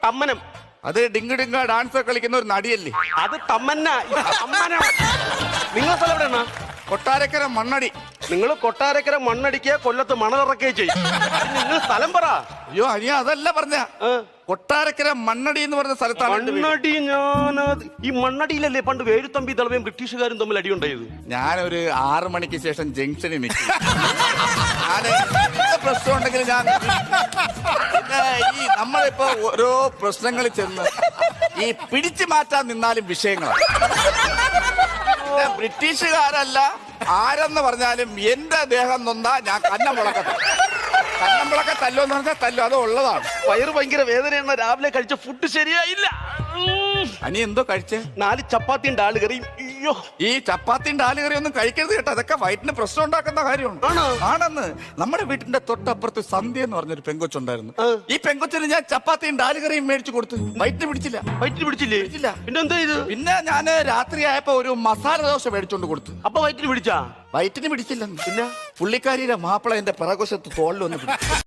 തമ്മനം. അത് ഡിങ്ക് ഡിങ്ക ഡാൻസ് കളിക്കുന്ന ഒരു നടിയല്ലേ? അത് തമ്മന്ന. തമ്മനം. നിങ്ങൾ സ്ഥലം എവിടെയാണ്? കൊട്ടാരക്കര മണ്ണടി. നിങ്ങൾ കൊട്ടാരക്കര മണ്ണടിക്കുക, കൊല്ലത്ത് മണലിറക്കുകയും ചെയ്യും. നിങ്ങൾ സ്ഥലം പറ. അയ്യോ അനിയ അതല്ല പറഞ്ഞ, കൊട്ടാരക്കര മണ്ണടി എന്ന് പറഞ്ഞ സ്ഥലത്താണ്. മണ്ണടി. ഞാനത് ഈ മണ്ണടിയിലല്ലേ പണ്ട് വേലുത്തമ്പി ദളവയും ബ്രിട്ടീഷുകാരും തമ്മിൽ അടിയുണ്ടായത്? ഞാനൊരു 6 മണിക്ക് ശേഷം ജംഗ്ഷനിൽ നിൽക്കും. പ്രശ്നം ഉണ്ടെങ്കിൽ ഞാൻ ഈ നമ്മളിപ്പോ ഓരോ പ്രശ്നങ്ങളിൽ ചെന്ന് ഈ പിടിച്ചു മാറ്റാൻ നിന്നാലും വിഷയങ്ങളാണ്. ബ്രിട്ടീഷുകാരല്ല, ആരെന്ന് പറഞ്ഞാലും എന്റെ ദേഹം നൊന്നാ ഞാൻ കന്നമുളക്ക തല്ലോ എന്ന് പറഞ്ഞാൽ തല്ലോ, അത് ഉള്ളതാണ്. വയറ് ഭയങ്കര വേദനയെന്ന രാവിലെ കഴിച്ച ഫുഡ് ശരിയായില്ല. അനി എന്തോ കഴിച്ചേ? 4 ചപ്പാത്തിയും ഡാല് കറിയും. അയ്യോ, ഈ ചപ്പാത്തിയും ഡാല് കറിയും ഒന്നും കഴിക്കരുത് കേട്ടോ. അതൊക്കെ വയറ്റിന് പ്രശ്നം ഉണ്ടാക്കുന്ന കാര്യമാണ്. ആണെന്ന് നമ്മുടെ വീട്ടിന്റെ തൊട്ടപ്പുറത്ത് സന്ധ്യ എന്ന് പറഞ്ഞൊരു പെങ്കൊച്ചുണ്ടായിരുന്നു. ഈ പെങ്കൊച്ചിന് ഞാൻ ചപ്പാത്തിയും ഡാല് കറിയും മേടിച്ചു കൊടുത്തു. വയറ്റിന് പിടിച്ചില്ല. വയറ്റിന് പിടിച്ചില്ലേ? പിടിച്ചില്ല. പിന്നെ എന്താ ഇത്? പിന്നെ ഞാൻ രാത്രി ആയപ്പോ ഒരു മസാല ദോശ മേടിച്ചോണ്ട് കൊടുത്തു. അപ്പൊ വയറ്റിന് പിടിച്ചാ? വയറ്റിന് പിടിച്ചില്ലെന്ന്. പിന്നെ പുള്ളിക്കാരിയുടെ മാപ്പിള എന്റെ പിറകുശത്ത് തോളിലൊന്ന് പിടിച്ചു.